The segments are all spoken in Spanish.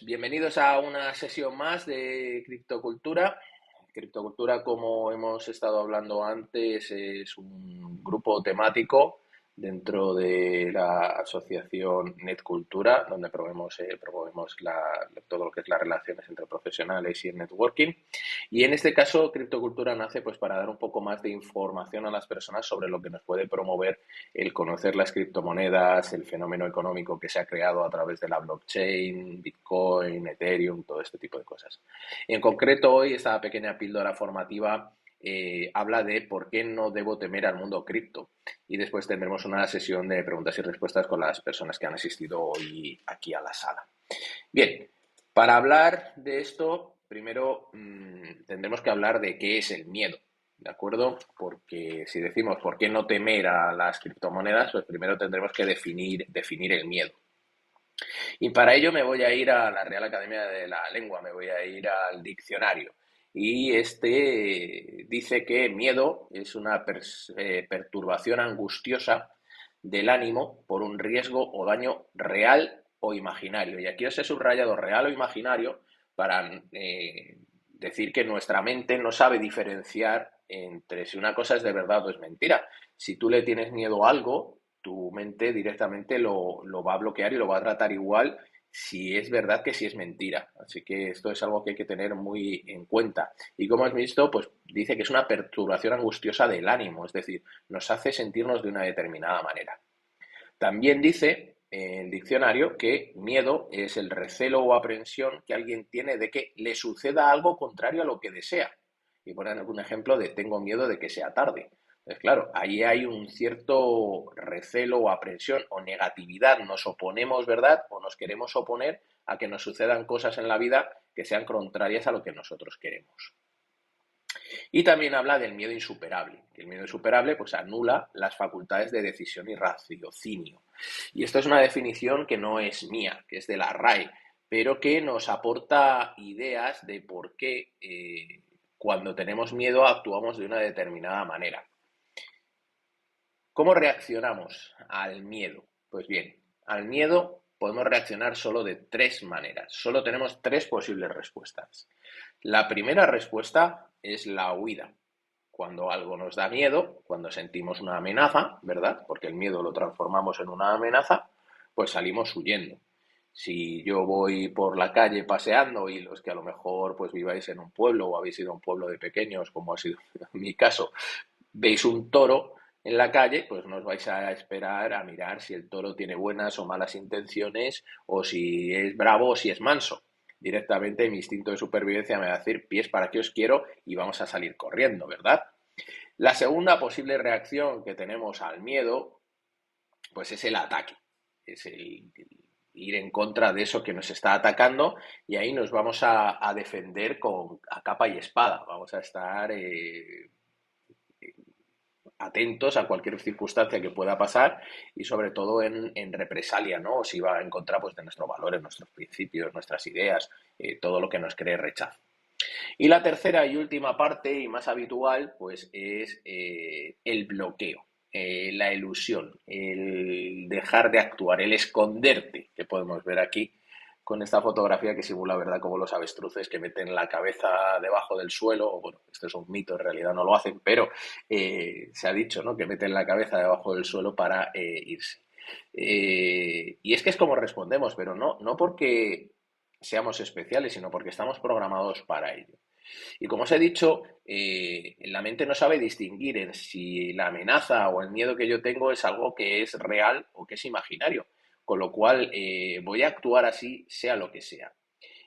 bienvenidos a una sesión más de criptocultura. Criptocultura, como hemos estado hablando antes, es un grupo temático dentro de la asociación NetCultura, donde promovemos todo lo que es las relaciones entre profesionales y el networking. Y en este caso, Criptocultura nace pues para dar un poco más de información a las personas sobre lo que nos puede promover el conocer las criptomonedas, el fenómeno económico que se ha creado a través de la blockchain, Bitcoin, Ethereum, todo este tipo de cosas. En concreto, hoy esta pequeña píldora formativa habla de por qué no debo temer al mundo cripto. Y después tendremos una sesión de preguntas y respuestas con las personas que han asistido hoy aquí a la sala. Bien, para hablar de esto, primero tendremos que hablar de qué es el miedo, ¿de acuerdo? Porque si decimos por qué no temer a las criptomonedas, pues primero tendremos que definir el miedo. Y para ello me voy a ir a la Real Academia de la Lengua, me voy a ir al diccionario. Y este dice que miedo es una perturbación angustiosa del ánimo por un riesgo o daño real o imaginario. Y aquí os he subrayado real o imaginario para decir que nuestra mente no sabe diferenciar entre si una cosa es de verdad o es mentira. Si tú le tienes miedo a algo, tu mente directamente lo va a bloquear y lo va a tratar igual si es verdad que si es mentira. Así que esto es algo que hay que tener muy en cuenta. Y como has visto, pues dice que es una perturbación angustiosa del ánimo, es decir, nos hace sentirnos de una determinada manera. También dice el diccionario que miedo es el recelo o aprensión que alguien tiene de que le suceda algo contrario a lo que desea. Y ponen algún ejemplo de tengo miedo de que sea tarde. Entonces, claro, ahí hay un cierto recelo o aprensión o negatividad. Nos oponemos, ¿verdad? O nos queremos oponer a que nos sucedan cosas en la vida que sean contrarias a lo que nosotros queremos. Y también habla del miedo insuperable, que el miedo insuperable pues anula las facultades de decisión y raciocinio. Y esto es una definición que no es mía, que es de la RAE, pero que nos aporta ideas de por qué cuando tenemos miedo actuamos de una determinada manera. ¿Cómo reaccionamos al miedo? Pues bien, al miedo podemos reaccionar solo de tres maneras. Solo tenemos tres posibles respuestas. La primera respuesta es la huida. Cuando algo nos da miedo, cuando sentimos una amenaza, ¿verdad? Porque el miedo lo transformamos en una amenaza, pues salimos huyendo. Si yo voy por la calle paseando y los que a lo mejor pues viváis en un pueblo o habéis ido a un pueblo de pequeños, como ha sido mi caso, veis un toro en la calle, pues no os vais a esperar a mirar si el toro tiene buenas o malas intenciones o si es bravo o si es manso. Directamente mi instinto de supervivencia me va a decir pies para qué os quiero y vamos a salir corriendo, ¿verdad? La segunda posible reacción que tenemos al miedo, pues es el ataque, es el ir en contra de eso que nos está atacando y ahí nos vamos a defender a capa y espada, vamos a estar atentos a cualquier circunstancia que pueda pasar y sobre todo en represalia, ¿no? O si va en contra pues, de nuestros valores, nuestros principios, nuestras ideas, todo lo que nos cree rechazo. Y la tercera y última parte y más habitual pues es el bloqueo, la ilusión, el dejar de actuar, el esconderte, que podemos ver aquí con esta fotografía que simula, ¿verdad?, como los avestruces que meten la cabeza debajo del suelo, o bueno, esto es un mito, en realidad no lo hacen, pero se ha dicho, ¿no?, que meten la cabeza debajo del suelo para irse. Y es que es como respondemos, pero no porque seamos especiales, sino porque estamos programados para ello. Y como os he dicho, la mente no sabe distinguir en si la amenaza o el miedo que yo tengo es algo que es real o que es imaginario, con lo cual voy a actuar así, sea lo que sea.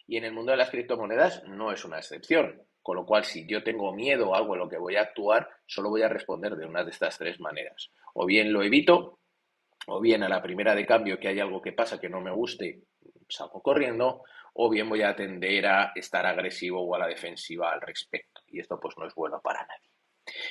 Y en el mundo de las criptomonedas no es una excepción, con lo cual si yo tengo miedo o algo en lo que voy a actuar, solo voy a responder de una de estas tres maneras. O bien lo evito, o bien a la primera de cambio que hay algo que pasa que no me guste, salgo corriendo, o bien voy a tender a estar agresivo o a la defensiva al respecto. Y esto pues no es bueno para nadie.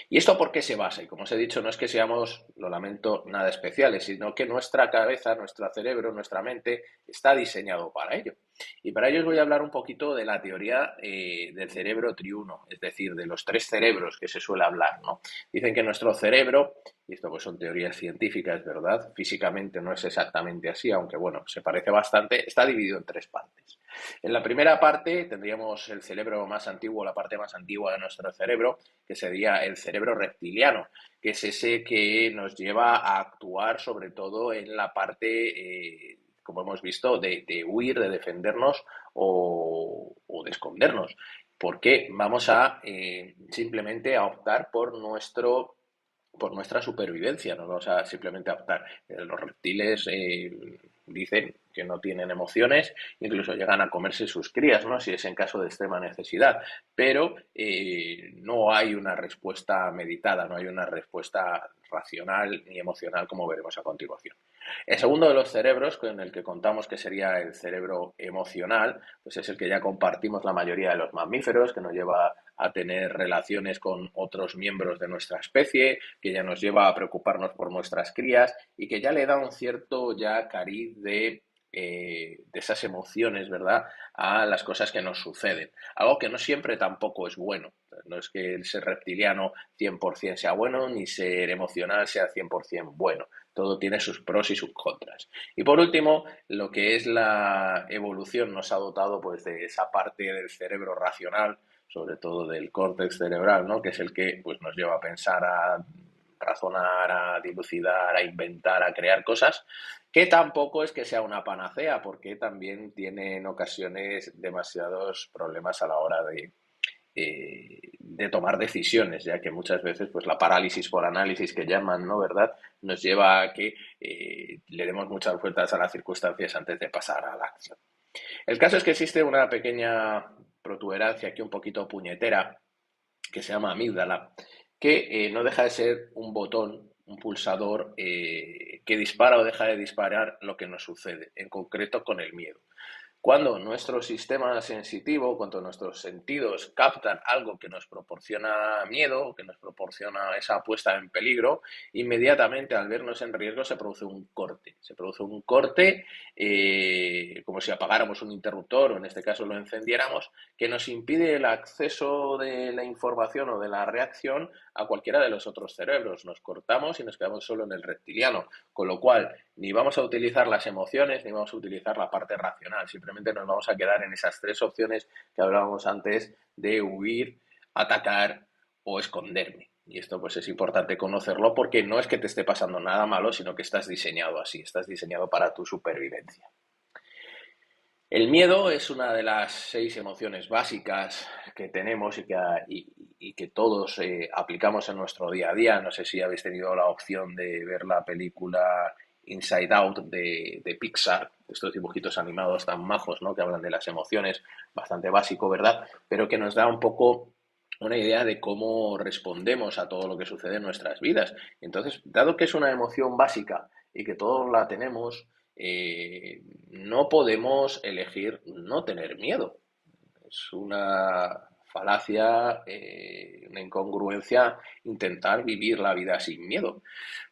¿Y esto por qué se basa? Y como os he dicho, no es que seamos, lo lamento, nada especiales, sino que nuestra cabeza, nuestro cerebro, nuestra mente está diseñado para ello. Y para ello os voy a hablar un poquito de la teoría del cerebro triuno, es decir, de los tres cerebros que se suele hablar, ¿no? Dicen que nuestro cerebro, y esto pues son teorías científicas, ¿verdad? Físicamente no es exactamente así, aunque bueno, se parece bastante, está dividido en tres partes. En la primera parte tendríamos el cerebro más antiguo, la parte más antigua de nuestro cerebro, que sería el cerebro reptiliano, que es ese que nos lleva a actuar sobre todo en la parte, como hemos visto, de huir, de defendernos o de escondernos. Porque vamos a simplemente a optar por nuestra supervivencia, no vamos a simplemente a optar. Los reptiles dicen que no tienen emociones, incluso llegan a comerse sus crías, ¿no? Si es en caso de extrema necesidad, pero no hay una respuesta meditada, no hay una respuesta racional ni emocional, como veremos a continuación. El segundo de los cerebros, con el que contamos que sería el cerebro emocional, pues es el que ya compartimos la mayoría de los mamíferos, que nos lleva a tener relaciones con otros miembros de nuestra especie, que ya nos lleva a preocuparnos por nuestras crías y que ya le da un cierto ya cariz de esas emociones, ¿verdad?, a las cosas que nos suceden. Algo que no siempre tampoco es bueno. No es que el ser reptiliano 100% sea bueno, ni ser emocional sea 100% bueno. Todo tiene sus pros y sus contras. Y por último, lo que es la evolución nos ha dotado pues de esa parte del cerebro racional, sobre todo del córtex cerebral, ¿no? Que es el que pues, nos lleva a pensar, a razonar, a dilucidar, a inventar, a crear cosas, que tampoco es que sea una panacea, porque también tiene en ocasiones demasiados problemas a la hora de tomar decisiones, ya que muchas veces pues la parálisis por análisis que llaman, ¿no? ¿Verdad? Nos lleva a que le demos muchas vueltas a las circunstancias antes de pasar a la acción. El caso es que existe una pequeña protuberancia aquí un poquito puñetera que se llama amígdala, que no deja de ser un botón, un pulsador que dispara o deja de disparar lo que nos sucede, en concreto con el miedo. Cuando nuestro sistema sensitivo, cuando nuestros sentidos captan algo que nos proporciona miedo, que nos proporciona esa puesta en peligro, inmediatamente al vernos en riesgo se produce un corte. Se produce un corte como si apagáramos un interruptor o en este caso lo encendiéramos, que nos impide el acceso de la información o de la reacción a cualquiera de los otros cerebros. Nos cortamos y nos quedamos solo en el reptiliano, con lo cual ni vamos a utilizar las emociones ni vamos a utilizar la parte racional, simplemente nos vamos a quedar en esas tres opciones que hablábamos antes de huir, atacar o esconderme. Y esto pues es importante conocerlo porque no es que te esté pasando nada malo, sino que estás diseñado así, estás diseñado para tu supervivencia. El miedo es una de las 6 emociones básicas que tenemos y que todos aplicamos en nuestro día a día. No sé si habéis tenido la opción de ver la película Inside Out de Pixar, estos dibujitos animados tan majos, ¿no? Que hablan de las emociones, bastante básico, ¿verdad? Pero que nos da un poco una idea de cómo respondemos a todo lo que sucede en nuestras vidas. Entonces, dado que es una emoción básica y que todos la tenemos, no podemos elegir no tener miedo. Es una falacia, una incongruencia intentar vivir la vida sin miedo,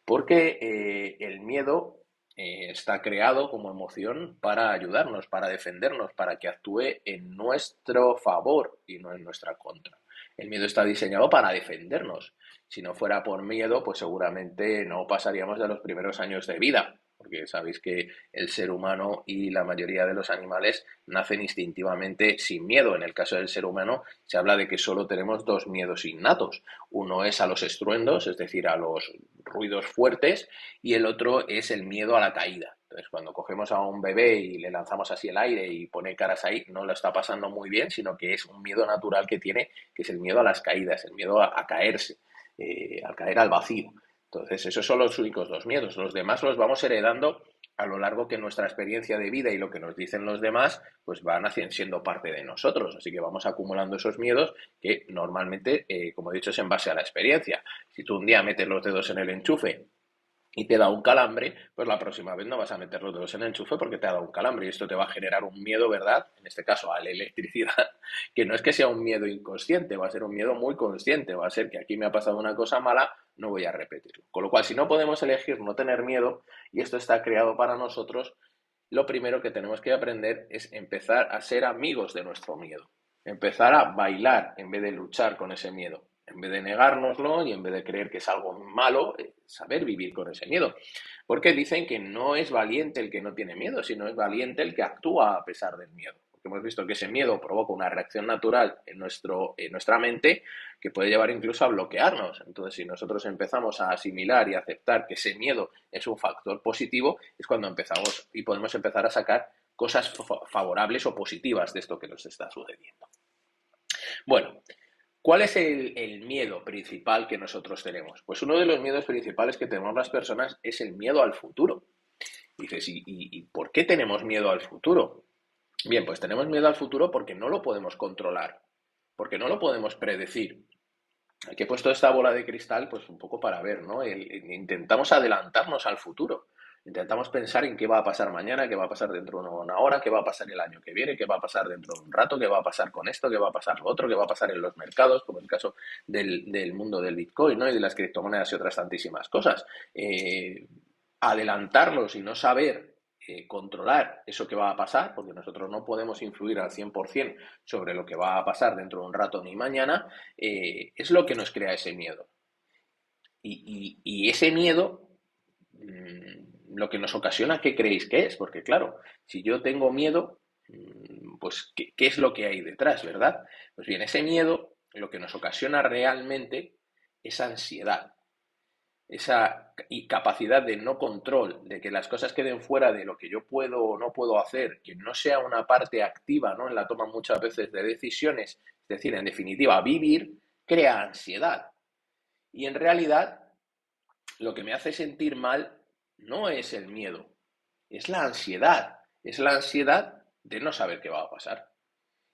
porque el miedo está creado como emoción para ayudarnos, para defendernos, para que actúe en nuestro favor y no en nuestra contra. El miedo está diseñado para defendernos. Si no fuera por miedo, pues seguramente no pasaríamos de los primeros años de vida, porque sabéis que el ser humano y la mayoría de los animales nacen instintivamente sin miedo. En el caso del ser humano se habla de que solo tenemos dos miedos innatos. Uno es a los estruendos, es decir, a los ruidos fuertes, y el otro es el miedo a la caída. Entonces, cuando cogemos a un bebé y le lanzamos así el aire y pone caras ahí, no lo está pasando muy bien, sino que es un miedo natural que tiene, que es el miedo a las caídas, el miedo a caerse, a caer al vacío. Entonces, esos son los únicos dos miedos. Los demás los vamos heredando a lo largo que nuestra experiencia de vida y lo que nos dicen los demás, pues van siendo parte de nosotros. Así que vamos acumulando esos miedos que normalmente, como he dicho, es en base a la experiencia. Si tú un día metes los dedos en el enchufe y te da un calambre, pues la próxima vez no vas a meter los dedos en el enchufe porque te ha dado un calambre y esto te va a generar un miedo, ¿verdad? En este caso a la electricidad, que no es que sea un miedo inconsciente, va a ser un miedo muy consciente, va a ser que aquí me ha pasado una cosa mala, no voy a repetirlo. Con lo cual, si no podemos elegir no tener miedo y esto está creado para nosotros, lo primero que tenemos que aprender es empezar a ser amigos de nuestro miedo, empezar a bailar en vez de luchar con ese miedo. En vez de negárnoslo y en vez de creer que es algo malo, saber vivir con ese miedo. Porque dicen que no es valiente el que no tiene miedo, sino es valiente el que actúa a pesar del miedo. porque hemos visto que ese miedo provoca una reacción natural en nuestra mente que puede llevar incluso a bloquearnos. Entonces, si nosotros empezamos a asimilar y aceptar que ese miedo es un factor positivo, es cuando empezamos y podemos empezar a sacar cosas favorables o positivas de esto que nos está sucediendo. Bueno, ¿cuál es el miedo principal que nosotros tenemos? Pues uno de los miedos principales que tenemos las personas es el miedo al futuro. Dices, ¿y por qué tenemos miedo al futuro? Bien, pues tenemos miedo al futuro porque no lo podemos controlar, porque no lo podemos predecir. Aquí he puesto esta bola de cristal pues un poco para ver, ¿no? Intentamos adelantarnos al futuro. Intentamos pensar en qué va a pasar mañana, qué va a pasar dentro de una hora, qué va a pasar el año que viene, qué va a pasar dentro de un rato, qué va a pasar con esto, qué va a pasar lo otro, qué va a pasar en los mercados, como el caso del mundo del Bitcoin, ¿no? Y de las criptomonedas y otras tantísimas cosas. Adelantarnos y no saber controlar eso que va a pasar, porque nosotros no podemos influir al 100% sobre lo que va a pasar dentro de un rato ni mañana, es lo que nos crea ese miedo. Y ese miedo, lo que nos ocasiona, ¿qué creéis que es? Porque claro, si yo tengo miedo, pues ¿qué es lo que hay detrás, verdad? Pues bien, ese miedo lo que nos ocasiona realmente es ansiedad, esa capacidad de no control, de que las cosas queden fuera de lo que yo puedo o no puedo hacer, que no sea una parte activa, ¿no? En la toma muchas veces de decisiones, es decir, en definitiva, vivir crea ansiedad. Y en realidad, lo que me hace sentir mal no es el miedo, es la ansiedad de no saber qué va a pasar.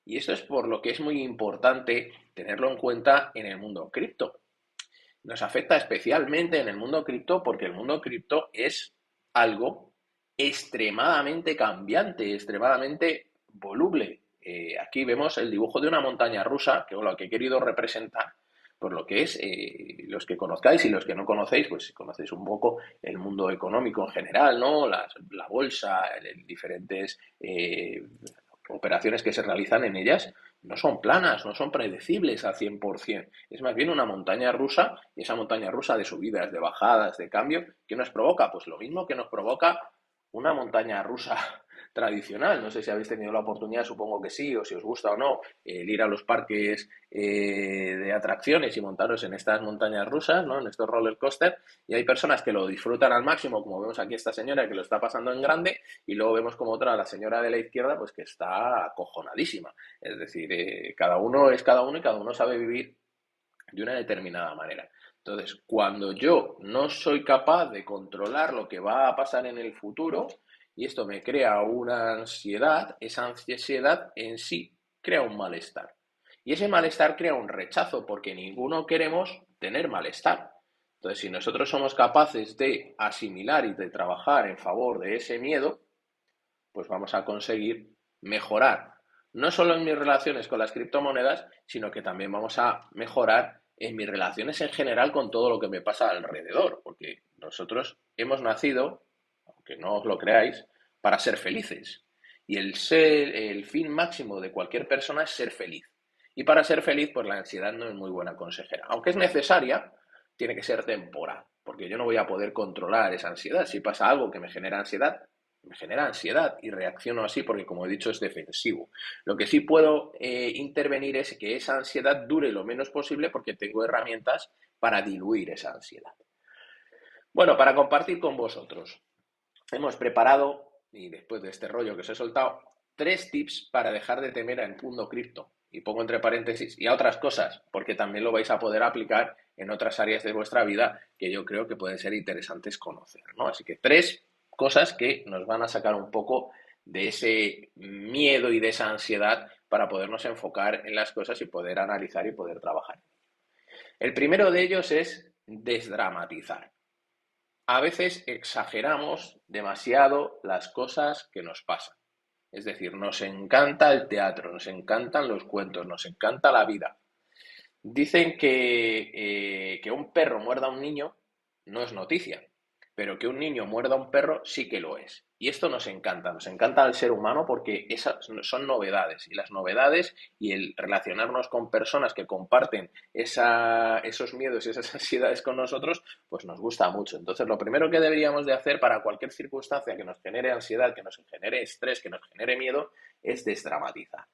Y esto es por lo que es muy importante tenerlo en cuenta en el mundo cripto. Nos afecta especialmente en el mundo cripto porque el mundo cripto es algo extremadamente cambiante, extremadamente voluble. Aquí vemos el dibujo de una montaña rusa, que lo que he querido representar, por lo que es, los que conozcáis y los que no conocéis, pues si conocéis un poco el mundo económico en general, ¿no? La bolsa, diferentes operaciones que se realizan en ellas, no son planas, no son predecibles al 100%. Es más bien una montaña rusa, y esa montaña rusa de subidas, de bajadas, de cambio, ¿qué nos provoca? Pues lo mismo que nos provoca una montaña rusa tradicional. No sé si habéis tenido la oportunidad, supongo que sí, o si os gusta o no, el ir a los parques de atracciones y montaros en estas montañas rusas, ¿no? En estos roller coasters, y hay personas que lo disfrutan al máximo, como vemos aquí esta señora que lo está pasando en grande, y luego vemos como otra, la señora de la izquierda, pues que está acojonadísima. Es decir, cada uno es cada uno y cada uno sabe vivir de una determinada manera. Entonces, cuando yo no soy capaz de controlar lo que va a pasar en el futuro, y esto me crea una ansiedad, esa ansiedad en sí crea un malestar. Y ese malestar crea un rechazo, porque ninguno queremos tener malestar. Entonces, si nosotros somos capaces de asimilar y de trabajar en favor de ese miedo, pues vamos a conseguir mejorar no solo en mis relaciones con las criptomonedas, sino que también vamos a mejorar en mis relaciones en general con todo lo que me pasa alrededor, porque nosotros hemos nacido, aunque no os lo creáis, para ser felices. Y el fin máximo de cualquier persona es ser feliz. Y para ser feliz, pues la ansiedad no es muy buena consejera. Aunque es necesaria, tiene que ser temporal, porque yo no voy a poder controlar esa ansiedad. Si pasa algo que me genera ansiedad y reacciono así porque, como he dicho, es defensivo. Lo que sí puedo intervenir es que esa ansiedad dure lo menos posible porque tengo herramientas para diluir esa ansiedad. Bueno, para compartir con vosotros, hemos preparado, y después de este rollo que os he soltado, 3 tips para dejar de temer al mundo cripto. Y pongo entre paréntesis, y a otras cosas, porque también lo vais a poder aplicar en otras áreas de vuestra vida que yo creo que pueden ser interesantes conocer, ¿no? Así que 3 cosas que nos van a sacar un poco de ese miedo y de esa ansiedad para podernos enfocar en las cosas y poder analizar y poder trabajar. El primero de ellos es desdramatizar. A veces exageramos demasiado las cosas que nos pasan. Es decir, nos encanta el teatro, nos encantan los cuentos, nos encanta la vida. Dicen que un perro muerda a un niño no es noticia, pero que un niño muerda a un perro sí que lo es. Y esto nos encanta al ser humano porque esas son novedades. Y las novedades y el relacionarnos con personas que comparten esos miedos y esas ansiedades con nosotros, pues nos gusta mucho. Entonces, lo primero que deberíamos de hacer para cualquier circunstancia que nos genere ansiedad, que nos genere estrés, que nos genere miedo, es desdramatizar.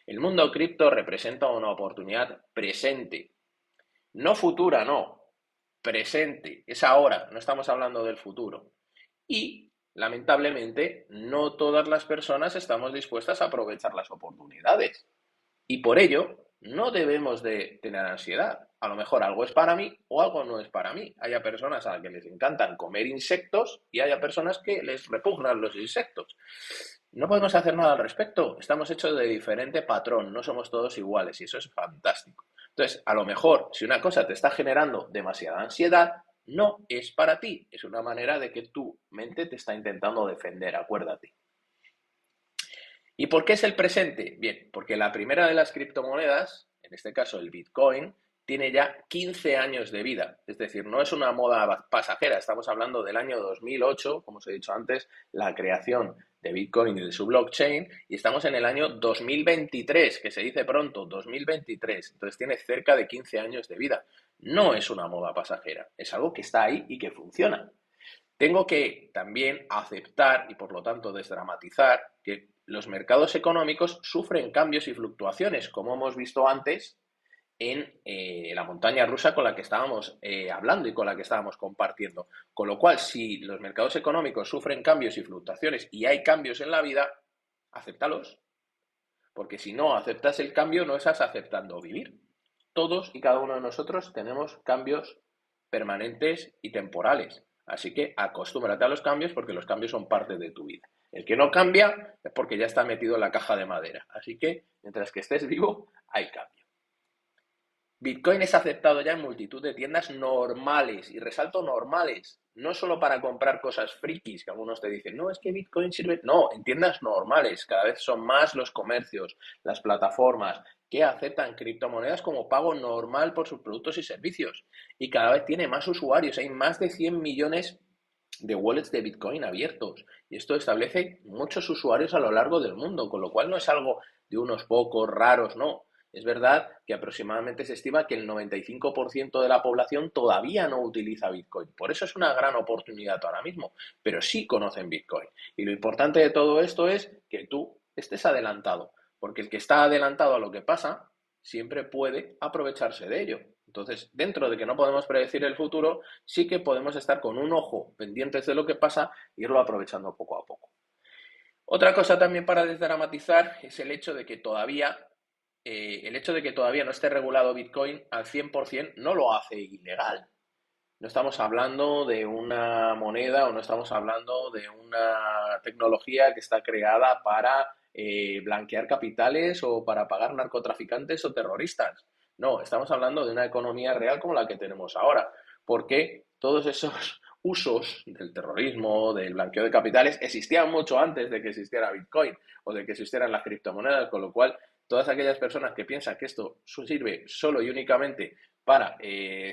El mundo cripto representa una oportunidad presente, no futura, no, presente, es ahora, no estamos hablando del futuro. Y, lamentablemente, no todas las personas estamos dispuestas a aprovechar las oportunidades. Y por ello, no debemos de tener ansiedad. A lo mejor algo es para mí o algo no es para mí. Haya personas a las que les encantan comer insectos y haya personas que les repugnan los insectos. No podemos hacer nada al respecto. Estamos hechos de diferente patrón, no somos todos iguales y eso es fantástico. Entonces, a lo mejor, si una cosa te está generando demasiada ansiedad, no es para ti. Es una manera de que tu mente te está intentando defender, acuérdate. ¿Y por qué es el presente? Bien, porque la primera de las criptomonedas, en este caso el Bitcoin, tiene ya 15 años de vida. Es decir, no es una moda pasajera. Estamos hablando del año 2008, como os he dicho antes, la creación de Bitcoin y de su blockchain, y estamos en el año 2023, que se dice pronto, 2023. Entonces tiene cerca de 15 años de vida. No es una moda pasajera, es algo que está ahí y que funciona. Tengo que también aceptar y por lo tanto desdramatizar que los mercados económicos sufren cambios y fluctuaciones, como hemos visto antes en la montaña rusa con la que estábamos hablando y con la que estábamos compartiendo. Con lo cual, si los mercados económicos sufren cambios y fluctuaciones y hay cambios en la vida, acéptalos. Porque si no aceptas el cambio, no estás aceptando vivir. Todos y cada uno de nosotros tenemos cambios permanentes y temporales. Así que acostúmbrate a los cambios porque los cambios son parte de tu vida. El que no cambia es porque ya está metido en la caja de madera. Así que mientras que estés vivo, hay cambio. Bitcoin es aceptado ya en multitud de tiendas normales, y resalto normales, no solo para comprar cosas frikis, que algunos te dicen, no, es que Bitcoin sirve, no, en tiendas normales, cada vez son más los comercios, las plataformas que aceptan criptomonedas como pago normal por sus productos y servicios, y cada vez tiene más usuarios, hay más de 100 millones de wallets de Bitcoin abiertos, y esto establece muchos usuarios a lo largo del mundo, con lo cual no es algo de unos pocos raros, no. Es verdad que aproximadamente se estima que el 95% de la población todavía no utiliza Bitcoin. Por eso es una gran oportunidad ahora mismo, pero sí conocen Bitcoin. Y lo importante de todo esto es que tú estés adelantado, porque el que está adelantado a lo que pasa siempre puede aprovecharse de ello. Entonces, dentro de que no podemos predecir el futuro, sí que podemos estar con un ojo pendientes de lo que pasa e irlo aprovechando poco a poco. Otra cosa también para desdramatizar es el hecho de que todavía no esté regulado Bitcoin al 100% no lo hace ilegal. No estamos hablando de una moneda o no estamos hablando de una tecnología que está creada para blanquear capitales o para pagar narcotraficantes o terroristas. No, estamos hablando de una economía real como la que tenemos ahora, porque todos esos usos del terrorismo, del blanqueo de capitales, existían mucho antes de que existiera Bitcoin o de que existieran las criptomonedas, con lo cual todas aquellas personas que piensan que esto sirve solo y únicamente para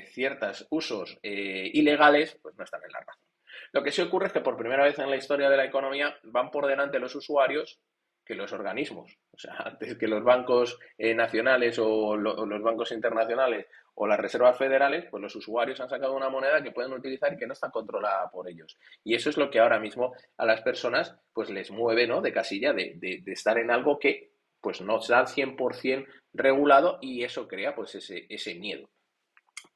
ciertos usos ilegales, pues no están en la razón. Lo que sí ocurre es que por primera vez en la historia de la economía van por delante los usuarios que los organismos. O sea, antes que los bancos nacionales o los bancos internacionales o las reservas federales, pues los usuarios han sacado una moneda que pueden utilizar y que no está controlada por ellos. Y eso es lo que ahora mismo a las personas pues les mueve, ¿no?, de casilla de estar en algo que pues no está al 100% regulado, y eso crea pues ese miedo.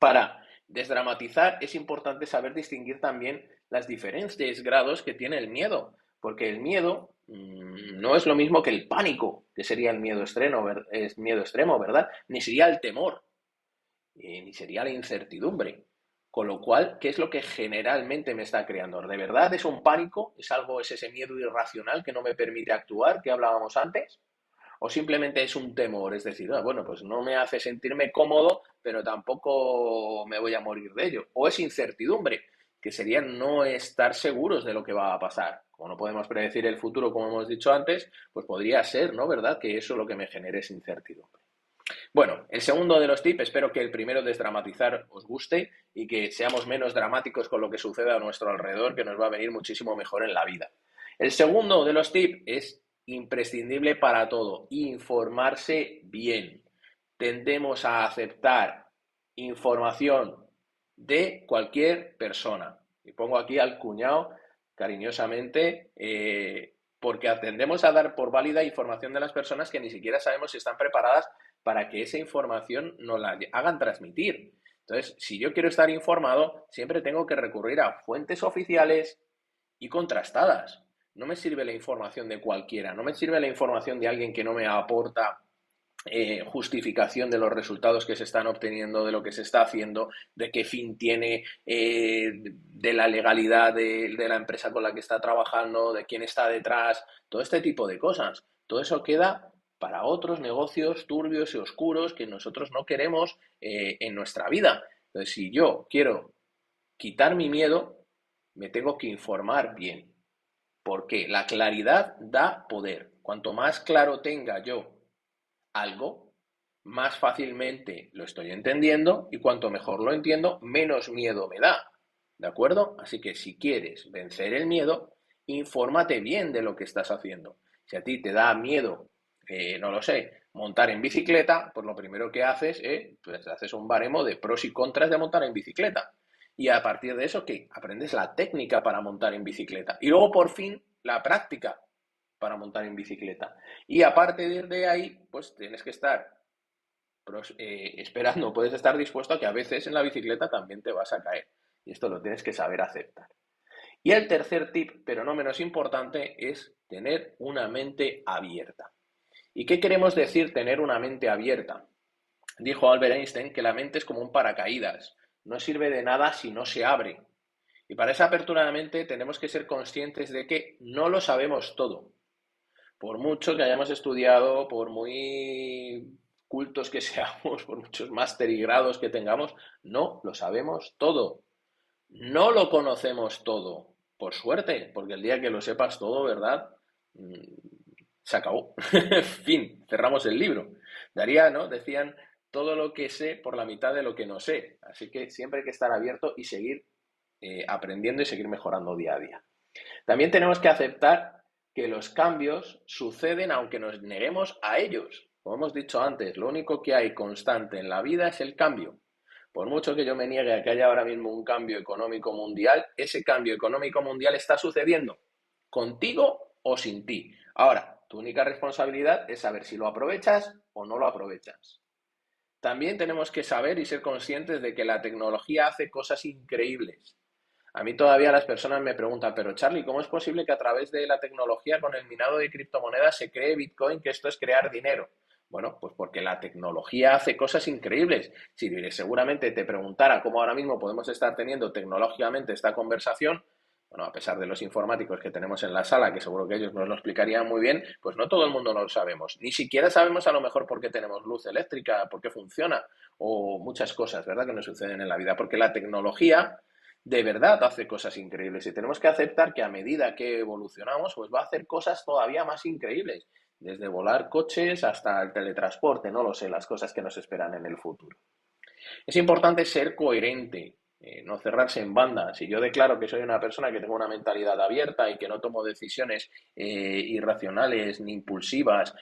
Para desdramatizar es importante saber distinguir también las diferentes grados que tiene el miedo, porque el miedo no es lo mismo que el pánico, que sería el miedo extremo, ¿verdad? Ni sería el temor, ni sería la incertidumbre. Con lo cual, ¿qué es lo que generalmente me está creando? ¿De verdad es un pánico? ¿Es ese miedo irracional que no me permite actuar, que hablábamos antes? ¿O simplemente es un temor? Es decir, bueno, pues no me hace sentirme cómodo, pero tampoco me voy a morir de ello. ¿O es incertidumbre, que sería no estar seguros de lo que va a pasar? Como no podemos predecir el futuro, como hemos dicho antes, pues podría ser, ¿no?, ¿verdad?, que eso lo que me genere es incertidumbre. Bueno, el segundo de los tips, espero que el primero, desdramatizar, os guste y que seamos menos dramáticos con lo que sucede a nuestro alrededor, que nos va a venir muchísimo mejor en la vida. El segundo de los tips es imprescindible para todo, informarse bien. Tendemos a aceptar información de cualquier persona. Y pongo aquí al cuñado cariñosamente, porque tendemos a dar por válida información de las personas que ni siquiera sabemos si están preparadas para que esa información nos la hagan transmitir. Entonces, si yo quiero estar informado, siempre tengo que recurrir a fuentes oficiales y contrastadas. No me sirve la información de cualquiera, no me sirve la información de alguien que no me aporta justificación de los resultados que se están obteniendo, de lo que se está haciendo, de qué fin tiene, de la legalidad de la empresa con la que está trabajando, de quién está detrás, todo este tipo de cosas. Todo eso queda para otros negocios turbios y oscuros que nosotros no queremos en nuestra vida. Entonces, si yo quiero quitar mi miedo, me tengo que informar bien. Porque la claridad da poder. Cuanto más claro tenga yo algo, más fácilmente lo estoy entendiendo y cuanto mejor lo entiendo, menos miedo me da. ¿De acuerdo? Así que si quieres vencer el miedo, infórmate bien de lo que estás haciendo. Si a ti te da miedo, no lo sé, montar en bicicleta, pues lo primero que haces es, pues haces un baremo de pros y contras de montar en bicicleta. Y a partir de eso, ¿qué? Aprendes la técnica para montar en bicicleta. Y luego, por fin, la práctica para montar en bicicleta. Y aparte de ahí, pues tienes que estar esperando, puedes estar dispuesto a que a veces en la bicicleta también te vas a caer. Y esto lo tienes que saber aceptar. Y el tercer tip, pero no menos importante, es tener una mente abierta. ¿Y qué queremos decir tener una mente abierta? Dijo Albert Einstein que la mente es como un paracaídas, no sirve de nada si no se abre. Y para esa apertura de la mente tenemos que ser conscientes de que no lo sabemos todo. Por mucho que hayamos estudiado, por muy cultos que seamos, por muchos máster y grados que tengamos, no lo sabemos todo. No lo conocemos todo. Por suerte, porque el día que lo sepas todo, ¿verdad? Se acabó. Fin, cerramos el libro. Daría, ¿no? Decían todo lo que sé por la mitad de lo que no sé. Así que siempre hay que estar abierto y seguir aprendiendo y seguir mejorando día a día. También tenemos que aceptar que los cambios suceden aunque nos neguemos a ellos. Como hemos dicho antes, lo único que hay constante en la vida es el cambio. Por mucho que yo me niegue a que haya ahora mismo un cambio económico mundial, ese cambio económico mundial está sucediendo, contigo o sin ti. Ahora, tu única responsabilidad es saber si lo aprovechas o no lo aprovechas. También tenemos que saber y ser conscientes de que la tecnología hace cosas increíbles. A mí todavía las personas me preguntan, pero Charlie, ¿cómo es posible que a través de la tecnología con el minado de criptomonedas se cree Bitcoin, que esto es crear dinero? Bueno, pues porque la tecnología hace cosas increíbles. Si seguramente te preguntara cómo ahora mismo podemos estar teniendo tecnológicamente esta conversación, bueno, a pesar de los informáticos que tenemos en la sala, que seguro que ellos nos lo explicarían muy bien, pues no todo el mundo lo sabemos. Ni siquiera sabemos a lo mejor por qué tenemos luz eléctrica, por qué funciona, o muchas cosas, ¿verdad?, que nos suceden en la vida. Porque la tecnología de verdad hace cosas increíbles y tenemos que aceptar que a medida que evolucionamos, pues va a hacer cosas todavía más increíbles, desde volar coches hasta el teletransporte, no lo sé, las cosas que nos esperan en el futuro. Es importante ser coherente, no cerrarse en banda. Si yo declaro que soy una persona que tengo una mentalidad abierta y que no tomo decisiones irracionales ni impulsivas,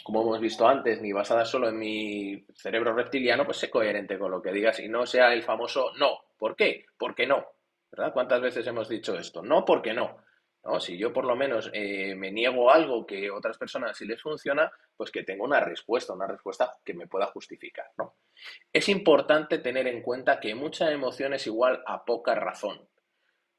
como hemos visto antes, ni basadas solo en mi cerebro reptiliano, pues sé coherente con lo que digas y no sea el famoso no. ¿Por qué? Porque no. ¿Verdad? ¿Cuántas veces hemos dicho esto? No, porque no. ¿No? Si yo por lo menos me niego algo que a otras personas sí les funciona, pues que tengo una respuesta que me pueda justificar, ¿no? Es importante tener en cuenta que mucha emoción es igual a poca razón.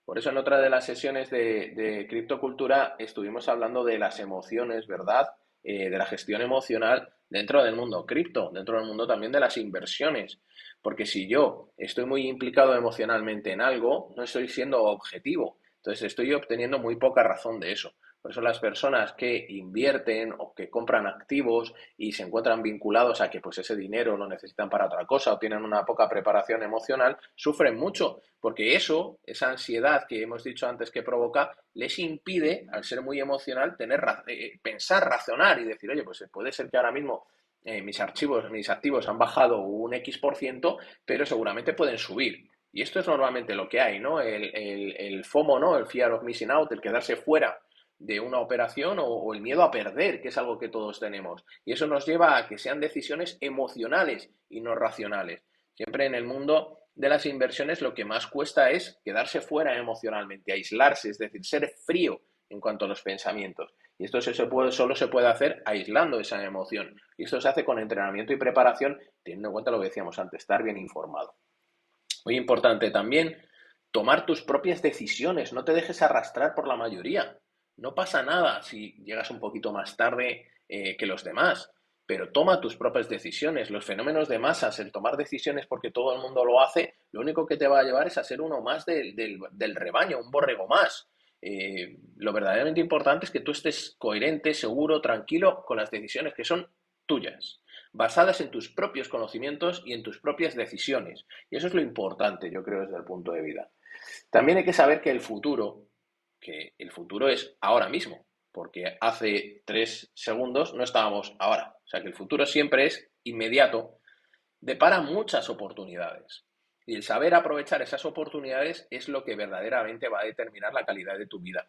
Por eso en otra de las sesiones de criptocultura estuvimos hablando de las emociones, ¿verdad? De la gestión emocional dentro del mundo cripto, dentro del mundo también de las inversiones. Porque si yo estoy muy implicado emocionalmente en algo, no estoy siendo objetivo. Entonces estoy obteniendo muy poca razón de eso. Por eso las personas que invierten o que compran activos y se encuentran vinculados a que pues ese dinero lo necesitan para otra cosa o tienen una poca preparación emocional, sufren mucho, porque eso, esa ansiedad que hemos dicho antes que provoca, les impide, al ser muy emocional, pensar, razonar y decir, oye, pues puede ser que ahora mismo mis activos han bajado un X%, pero seguramente pueden subir. Y esto es normalmente lo que hay, ¿no? El FOMO, ¿no? El Fear of Missing Out, el quedarse fuera de una operación o el miedo a perder, que es algo que todos tenemos. Y eso nos lleva a que sean decisiones emocionales y no racionales. Siempre en el mundo de las inversiones lo que más cuesta es quedarse fuera emocionalmente, aislarse, es decir, ser frío en cuanto a los pensamientos. Y esto solo se puede hacer aislando esa emoción. Y esto se hace con entrenamiento y preparación, teniendo en cuenta lo que decíamos antes, estar bien informado. Muy importante también, tomar tus propias decisiones, no te dejes arrastrar por la mayoría. No pasa nada si llegas un poquito más tarde que los demás, pero toma tus propias decisiones. Los fenómenos de masas, el tomar decisiones porque todo el mundo lo hace, lo único que te va a llevar es a ser uno más del rebaño, un borrego más. Lo verdaderamente importante es que tú estés coherente, seguro, tranquilo con las decisiones que son tuyas, basadas en tus propios conocimientos y en tus propias decisiones. Y eso es lo importante, yo creo, desde el punto de vida. También hay que saber que el futuro es ahora mismo, porque hace 3 segundos no estábamos ahora. O sea que el futuro siempre es inmediato, depara muchas oportunidades. Y el saber aprovechar esas oportunidades es lo que verdaderamente va a determinar la calidad de tu vida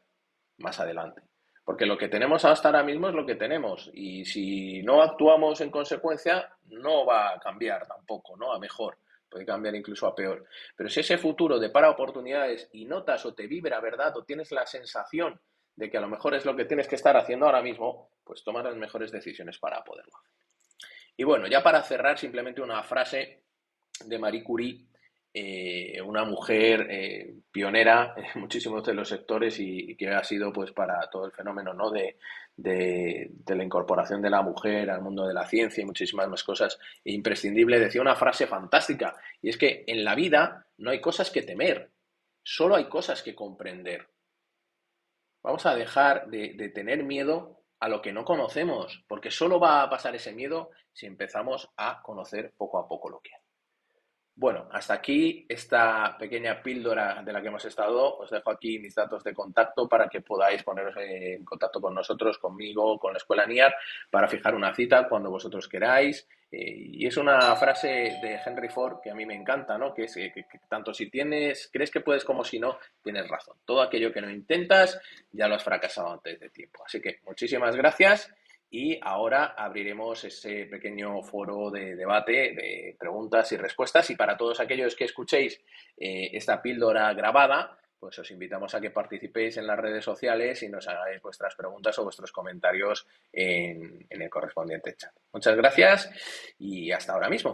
más adelante. Porque lo que tenemos hasta ahora mismo es lo que tenemos. Y si no actuamos en consecuencia, no va a cambiar tampoco, ¿no? A mejor. Puede cambiar incluso a peor. Pero si ese futuro depara oportunidades y notas o te vibra, ¿verdad? O tienes la sensación de que a lo mejor es lo que tienes que estar haciendo ahora mismo, pues toma las mejores decisiones para poderlo hacer. Y bueno, ya para cerrar, simplemente una frase de Marie Curie, una mujer pionera en muchísimos de los sectores y que ha sido pues para todo el fenómeno, ¿no? de la incorporación de la mujer al mundo de la ciencia y muchísimas más cosas imprescindible. Decía una frase fantástica y es que en la vida no hay cosas que temer, solo hay cosas que comprender. Vamos a dejar de tener miedo a lo que no conocemos, porque solo va a pasar ese miedo si empezamos a conocer poco a poco lo que hay. Bueno, hasta aquí esta pequeña píldora de la que hemos estado. Os dejo aquí mis datos de contacto para que podáis poneros en contacto con nosotros, conmigo, con la Escuela NIAR, para fijar una cita cuando vosotros queráis. Y es una frase de Henry Ford que a mí me encanta, ¿no? Que es que tanto si crees que puedes como si no, tienes razón. Todo aquello que no intentas, ya lo has fracasado antes de tiempo. Así que muchísimas gracias. Y ahora abriremos ese pequeño foro de debate, de preguntas y respuestas. Y para todos aquellos que escuchéis esta píldora grabada, pues os invitamos a que participéis en las redes sociales y nos hagáis vuestras preguntas o vuestros comentarios en el correspondiente chat. Muchas gracias y hasta ahora mismo.